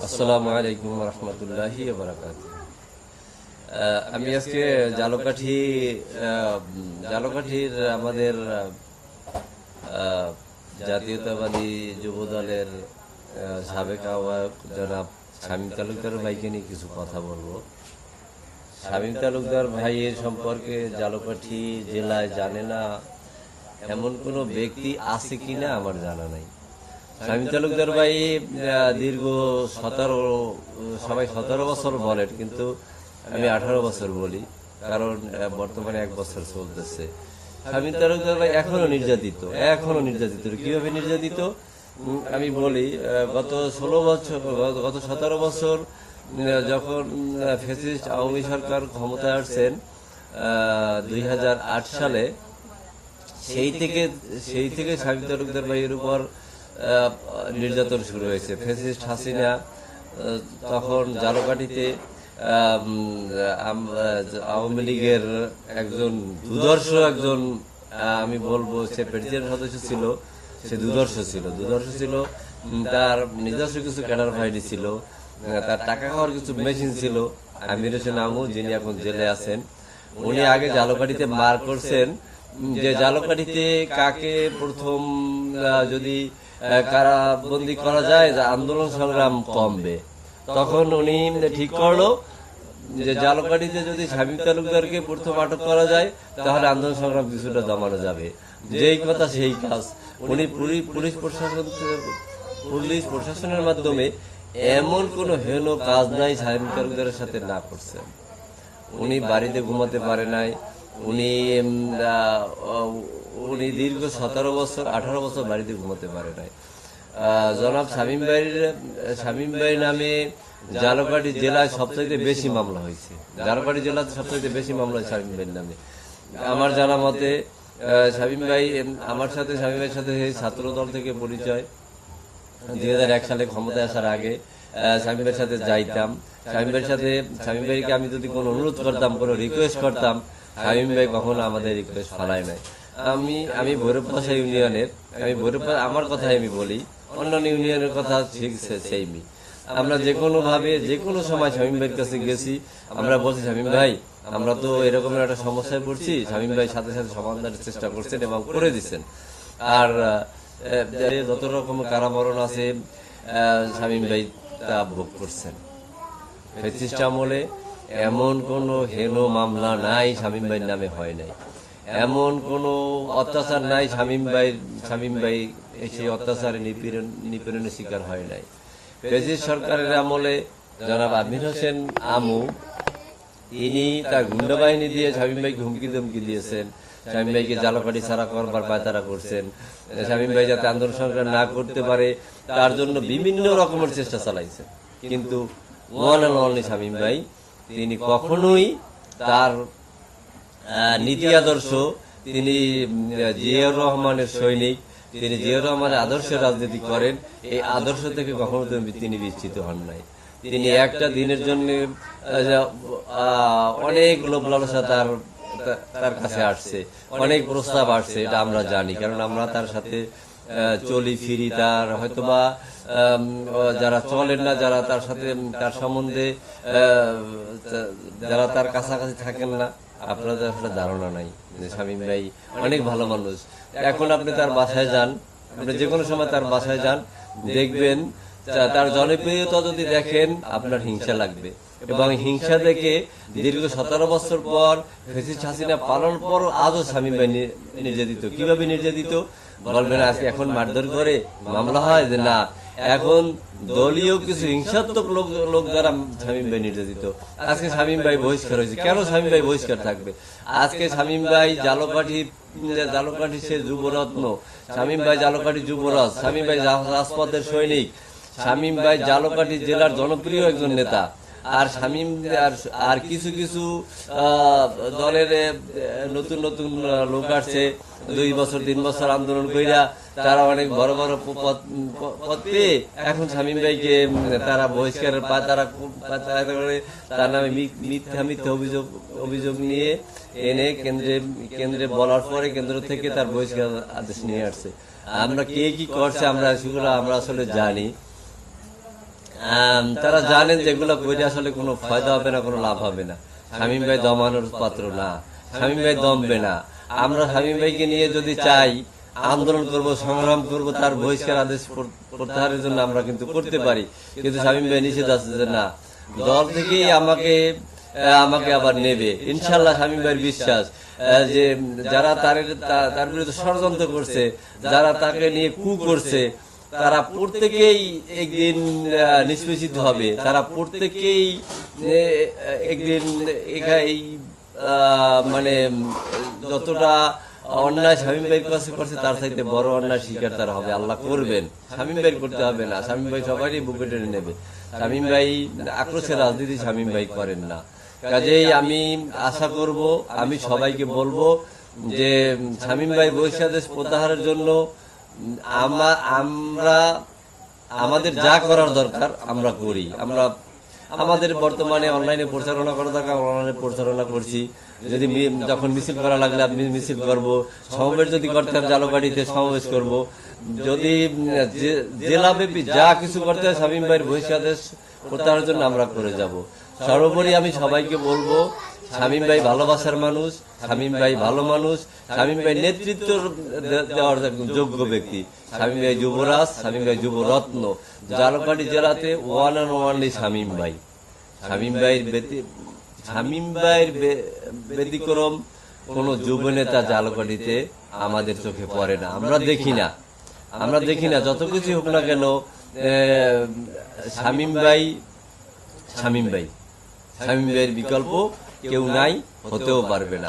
আসসালামু আলাইকুম রহমতুল্লাহি ওয়া বারাকাতুহু। আমি আজকে জালকাঠির আমাদের জাতীয়তাবাদী যুব দলের সাবেক আহ্বায়ক জনাব শামীম তালুকদার ভাইকে নিয়ে কিছু কথা বলবো। শামীম তালুকদার ভাইয়ের সম্পর্কে জালকাঠি জেলায় জানে না এমন কোনো ব্যক্তি আছে কিনা আমার জানা নাই। শামীম তালুকদার ভাই দীর্ঘ 17 বছর বলেন, কিন্তু আমি 18 বছর বলি, কারণ বর্তমানে 1 বছর চলতেছে। শামীম তালুকদার ভাই এখনো নির্যাতিত। কিভাবে নির্যাতিত আমি বলি। গত 17 বছর যখন ফ্যাসিস্ট আওয়ামী সরকার ক্ষমতায় আসছেন 2008 সালে, সেই থেকে শামীম তালুকদার ভাইয়ের উপর নির্যাতন শুরু হয়েছে। ফ্যাসিস্ট হাসিনা তখন জালকাঠিতে আওয়ামী লীগের একজন আমি বলবো সে প্রেসিডেন্ট সদস্য ছিল, সে দুর্ধর্ষ ছিল। তার নিজস্ব কিছু ক্যাডার বাহিনী ছিল, তার টাকা খাওয়ার কিছু মেশিন ছিল। আমির হোসেন আমু, যিনি এখন জেলে আছেন, উনি আগে জালকাঠিতে মার করছেন যে জালকাঠিতে কাকে প্রথম যদি কারাবন্দি করা যায় যে আন্দোলন সংগ্রাম কমবে। তখন উনি ঠিক করলো যে জালকাঠিতে যদি শামীম তালুকদারকে প্রথম আটক করা যায় তাহলে আন্দোলন সংগ্রাম কিছুটা দমানো যাবে। যেই কথা সেই কাজ। উনি পুলিশ প্রশাসনের মাধ্যমে এমন কোনো হেন কাজ নাই শামীম তালুকদারের সাথে না করছেন। উনি বাড়িতে ঘুমাতে পারে নাই। উনি দীর্ঘ 18 বছর বাড়িতে ঘুমাতে পারে নাই। জনাব শামীম ভাই নামে জালকাঠি জেলায় সবচাইতে বেশি মামলা হয়েছে। জালকাঠি জেলাতে সবচাইতে বেশি মামলা শামীম ভাইয়ের নামে। আমার জানা মতে শামীম ভাইয়ের সাথে ছাত্র দল থেকে পরিচয়। 2001 সালে ক্ষমতায় আসার আগে শামীম ভাইয়ের সাথে যাইতাম। শামীম ভাইকে আমি যদি কোনো অনুরোধ করতাম, কোনো রিকোয়েস্ট করতাম, শামীম ভাই কখনো আমাদের রিকোয়েস্ট ফালায় নাই। আমি ভৈরবপাশা ইউনিয়নের, আমার কথাই আমি বলি, অন্যান্য ইউনিয়নের কথা ঠিক সেইমি। আমরা যে কোনো সময় শামীম ভাইয়ের কাছে গেছি, আমরা বলছি শামীম ভাই আমরা তো এরকম একটা সমস্যায় পড়ছি। শামীম ভাই সাথে সমাধানের চেষ্টা করছেন এবং করে দিচ্ছেন। আর যত রকম কারাবরণ আছে শামীম ভাই তা ভোগ করছেন। ফ্যাসিস্ট আমলে এমন কোনো হেন মামলা নাই শামীম ভাইয়ের নামে হয় নাই, এমন কোনো অত্যাচার নাই শামীম ভাই সেই অত্যাচারে নিপীড়নের শিকার হয় নাই। ফ্যাসিস্ট সরকারের আমলে জনাব আমির হোসেন আমু, তিনি তার গুন্ডা বাহিনী দিয়ে শামীম ভাইকে হুমকি দিয়েছেন। শামীম ভাইকে জালকাঠি ছাড়া করবার পায়তারা করছেন। শামীম ভাই যাতে আন্দোলন সংগ্রাম না করতে পারে তার জন্য বিভিন্ন রকমের চেষ্টা চালাইছেন। কিন্তু শামীম ভাই তিনি কখনোই তার নীতি আদর্শ, তিনি জিয়াউর রহমানের সৈনিক, তিনি জিয়াউর রহমানের আদর্শের রাজনীতি করেন, এই আদর্শ থেকে কখনো তিনি বিচ্যুত হন নাই। তিনি একটা দিনের জন্য অনেক লোভ লালসা তার কাছে আসছে, অনেক প্রস্তাব আসছে, এটা আমরা জানি, কারণ আমরা তার সাথে চলি ফিরি। তার হয়তোবা যারা চলেন না, যারা তার সাথে তার সম্বন্ধে যারা তার কাছাকাছি থাকেন না, আপনাদের আসলে ধারণা নাই যে শামীম ভাই অনেক ভালো মানুষ। এখন আপনি তার বাসায় যান, আপনি যে কোনো সময় তার বাসায় যান, দেখবেন তার জনপ্রিয়তা যদি দেখেন আপনার হিংসা লাগবে। এবং হিংসা দেখে দীর্ঘ 17 বছর পর ফ্যাসিস্ট হাসিনা পালন পর আজও শামীম ভাই নির্যাতিত। কিভাবে নির্যাতিত বলবেন? আজকে এখন মারধর করে মামলা হয় যে না, এখন দলীয় কিছু হিংসাত্মক লোক দ্বারা শামীম ভাই নির্যাতিত। আজকে শামীম ভাই বহিষ্কার হয়েছে। কেন শামীম ভাই বহিষ্কার থাকবে? আজকে শামীম ভাই জালকাঠি সে যুবরত্ন, শামীম ভাই জালকাঠি যুবরাজ, শামীম ভাই রাজপথের সৈনিক, শামীম ভাই জালকাঠি জেলার জনপ্রিয় একজন নেতা। আর আর কিছু দলের নতুন লোক আসছে 2 বছর 3 বছর আন্দোলন কইরা তারা অনেক বড় পদ পেয়ে এখন শামীম ভাইকে তারা বহিষ্কারের তার নামে মিথ্যা অভিযোগ নিয়ে এনে কেন্দ্রে বলার পরে কেন্দ্র থেকে তার বহিষ্কার আদেশ নিয়ে আসছে। আমরা কে কি করছে আমরা সেগুলো আমরা আসলে জানি। তারা জানেন যে এগুলো করে আসলে কোনো ফায়দা হবে না, কোনো লাভ হবে না। শামীম ভাই দমানোর পাত্র না, শামীম ভাই দমবে না। আমরা শামীম ভাইকে নিয়ে যদি চাই আন্দোলন করব, সংগ্রাম করব, তার বহিষ্কার আদেশ প্রত্যাহারের জন্য আমরা কিন্তু করতে পারি, কিন্তু শামীম ভাই নিষেধ আছে যে না, দল থেকেই আমাকে আবার নেবে ইনশাল্লাহ। শামীম ভাইয়ের বিশ্বাস যে যারা তার বিরুদ্ধে ষড়যন্ত্র করছে, যারা তাকে নিয়ে কু করছে, তারা প্রত্যেকেই একদিন নিষ্পেষিত হবে, তারা প্রত্যেকেই একদিন এই মানে যতটা অন্যায় শামীম ভাই কাছে করছে তার চাইতে বড় অন্যায় শিকার তারা হবে, আল্লাহ করবেন। শামীম ভাই করতে হবে না, শামীম ভাই সবারই বুকে টেনে নেবে। শামীম ভাই আক্রোশের রাজনীতি শামীম ভাই করেন না। কাজেই আমি আশা করব, আমি সবাইকে বলবো যে শামীম ভাই বহিষ্কারাদেশ প্রত্যাহারের জন্য আমরা আমাদের যা করার দরকার আমরা করি। আমাদের বর্তমানে অনলাইনে প্রচারণা করা দরকার, অনলাইনে প্রচারণা করছি। যদি যখন মিছিল করা লাগলে আপনি মিছিল করব, সমাবেশ যদি করতে হয় জালকাঠিতে সমাবেশ করব, যদি জেলাব্যাপী যা কিছু করতে হয় শামীম ভাইয়ের বহিষ্কারাদেশ প্রত্যাহারের জন্য আমরা করে যাব। সর্বোপরি আমি সবাইকে বলবো, শামীম ভাই ভালোবাসার মানুষ, শামীম ভাই ভালো মানুষ, শামীম ভাই নেতৃত্ব দেওয়ার যোগ্য ব্যক্তি, শামীম ভাই যুবরাজ, শামীম ভাই যুবরত্ন। জালকাঠি জেলাতে ওয়ান অ্যান্ড ওয়ানলি শামীম ভাই। শামীম ভাইয়ের ব্যতিক্রম কোন যুব নেতা জালকাঠিতে আমাদের চোখে পড়ে না, আমরা দেখি না। যত কিছু হোক না কেন শামীম ভাইয়ের বিকল্প কেউ নাই, হতেও পারবে না।